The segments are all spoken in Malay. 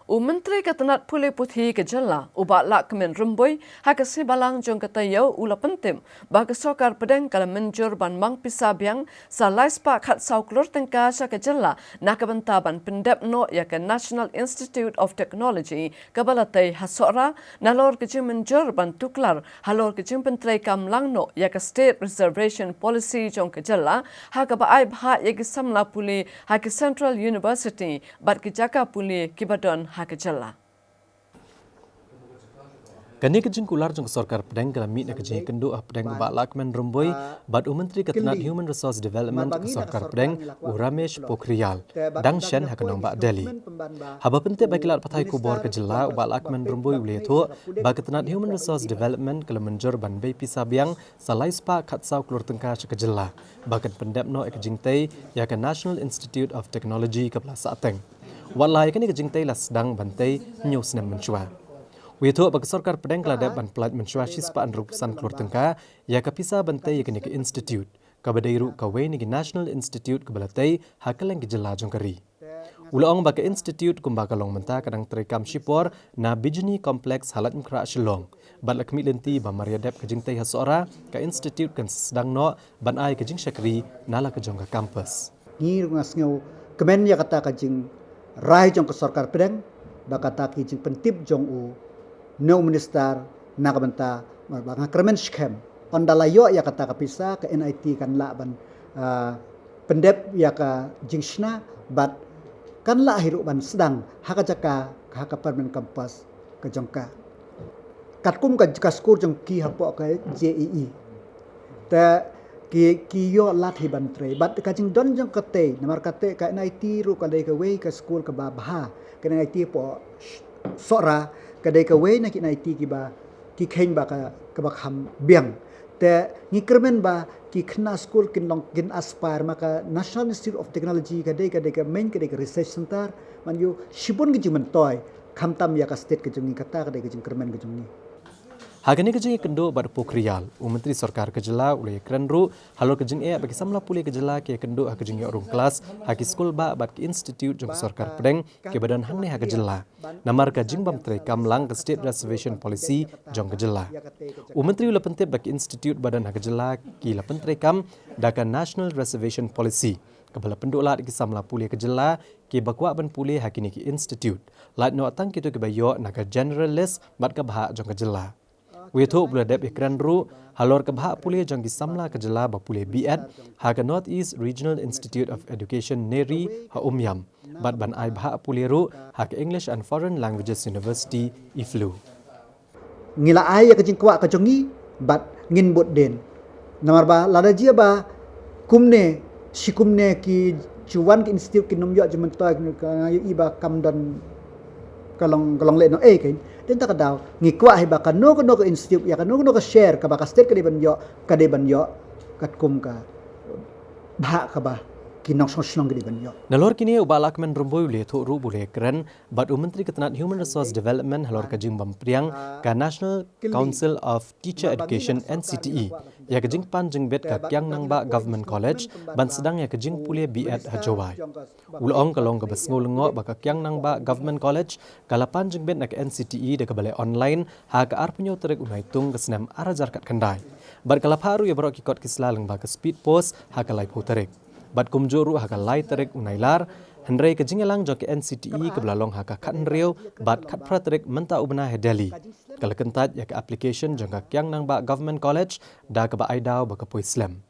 Menteri Ketenat Pulih Putih Kejala ubat lak kemen rumbui hakasi balang jong ketayau ula pentim bagi sokar pedeng kala menjur ban mang pisabiang salai spak khat sau klur tengka sya Kejala nak kebentaban pendep no ya ke National Institute of Technology kabalatai hasora nalor kejing menjur ban tuklar halor kejing pentrai kamlang no ya ke State Reservation Policy jong Kejala hakabai bha ya ke samla pulih hak Central University bat kijaka pulih kibadon Hakejala. Kani kejing kular jong sorkar pedang kala mit na kejing kendu pedang ba lakman rumboi bad Menteri Ketenat Human Resource Development ke sorkar pedang Ramesh Pokhriyal dang shen hakanong ba Delhi. Haba pente bakilat pathai kubor Kejala ba lakman rumboi ule tho ba Ketenat Human Resource Development kala menjor ban bei pisabiang salai spa khatsau klur tengka Kejala bakat pendep no kejing tei ya ke National Institute of Technology ke Plaza Ateng. Walai kani kejing tei las dang bantai news nem menchua. Wito bagi sorkar pedang keladap ban pelat menchua sispa anrupusan klur tengka ya kapisa bantai yakni ke institute kabadairu kawe ni ke National Institute kebalatai hakaleng Kejala jongkari. Ulaong bagi institute kumbakalong menta kadang terekam shipor na bijni kompleks halat mkra shilong ban lakmi lenti ba mariadap kejing tei hasora ka institute kan sedang no ban ai kejing syakri nala kejong ka kampus. Ni ngasngau kemen ya kata kejing rai jong ke sorkar pedang bakata kejing pentip jong u no minister nakabenta banga kremen scam ondalayo ya kata kapisa ke NIT kan la ban pendep ya ka jingshna bat kan la hiru ban sedang hakajaka haka permanent campus ke jongka katkum ka skur jong ki hapo ke JEE ta ki yo lat hi ban tre bat ka jing don jong kate namar kate ka NIT ru ka dei ka we ka school ka ba bha ka NIT po sora kadai ka we na ki NIT ki ba ki khen ba ka ba kham biang te ni kermen ba ki khna school kin long kin aspire maka National Institute of Technology kadai ka main kadai ka research center man yu shibun ki jing toy kham tam ya ka state ka jing kata kadai ka jing kermen ka jing ni Hagani kejing kendo bad Pokhriyal Menteri Sorkar Kejala ulai krenru halor kejing bagi samla pulih Kejala ke kendo kejing rung kelas haki skul ba bad ke institute jong Sorkar pedeng ke badan hang ne Kejala namar kejing bam tre kamlang ke State Reservation Policy jong Kejala Menteri ula pentep bagi institute badan Kejala ki la pentre kam daka National Reservation Policy kebala pendolat ki samla pulih Kejala ki bakwa ban pulih hakini ki institute lat no tang kitu ke bayo naga generalist bad ka bha jong Kejala Wito buladap ikran ru halor kebhak pulih jangki samla Kejala ba pulih BEd ha ke North East Regional Institute of Education Neri ha Umyam bat ban ai bhak pulih ru ha ke English and Foreign Languages University IFLU. Ngila ai ya kejing kwa ka jongi bat ngin bot den namar ba lada jia ba kumne sikumne ki chuan ki institute ki nomyo jemen toy ka iba kamdan kalong le no kain den ta kadaw ngikwa hi ba kano ka institute ya kano ka share ka ba ka state ka de ban yo kat kum ka bha ka ba kinong song ka de ban yo Nalor kini ubalak men rumboi le tho ru bule kren bat Menteri Ketenat Human Resource Development halor ka jing bam priang ka National Council of Teacher Education NCTE ya ka jing pan jing bet ka kyang nang ba Government College ban sedang ya ka jing pulih BEd hajawai ulong kalong ka basngol ngo ba ka kyang nang ba Government College kalapan jing bet nak NCTE de ka balai online ha ka ar punyo terek unai tung ka senam arajar kat kandai bat kalapharu ya barok ki kot kislalang ba ka speed post ha ka lai terek bat kumjuru ha ka lai terek unailar Hendrai ke jingelang jok NCTE ke belalong haka kat nriu bat kat praterik menta ubna he Delhi. Kala kentat ya ke application jangka kyang nang ba Government College da ke ba aidau ba ke Islam.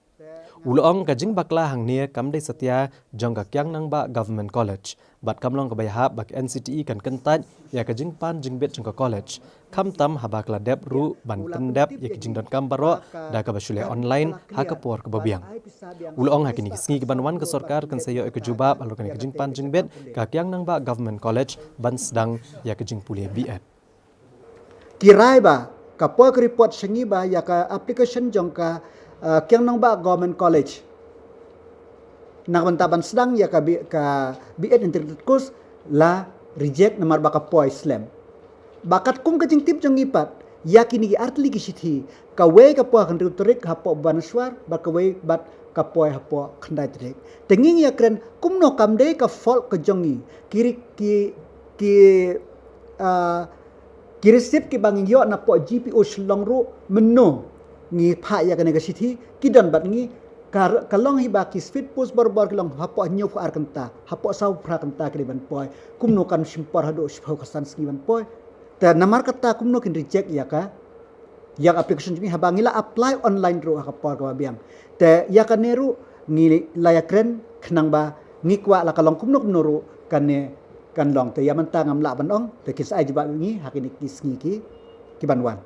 Ulong ke jing bakla hang nia kamdai setia jangka kyang nang ba Government College. Bat kamlong ke bayahap bak NCTE kan kentat ya ke jing pan jing bet jangka college. Kam tam habak la dep ru ban pendep ya ke jing don kambaro da ke basule online haka por ke babiang. Ulong hakini kisngi ke banwan ke sorkar kan sayo ke jubab alu kan ke jing pan jing bet ka kyang nang ba Government College ban sedang ya ke jing pulih BEd. Kirai ba ka po ke report sengi ba ya ka application jongka kyang nang ba Government College nak bantaban sedang ya ka BEd integrated course la reject namar ba ka po Islam bakat kum kejing tip jong ipat yakini ki artli ki sithi ka we ka po kan retorik ha po banaswar ba ka we bat ka po ha po khandai trek tenging ya kren kum no kam de ka fault ka jongi kiri ki ki ki receipt ki bang yo na po GPO shlong ru menno ngi pha ya kan sithi ki dan bat ngi kalong hi ba ki speed post bor kilong hapo nyu ar kanta hapo sau pra kanta ki ban poi kumno kan simpar hado shpau kasan ski ban poi ta namar kata kumno kin reject ya ka yang application mi habangila apply online ro ka por ka biang te ya kan neru ngi layakren khnang ba ngi kwa la kalong kumno ru kan ne kan long te ya man ta ngam la ban ong te kis ai ba ngi hakini kis ngi ki ban wan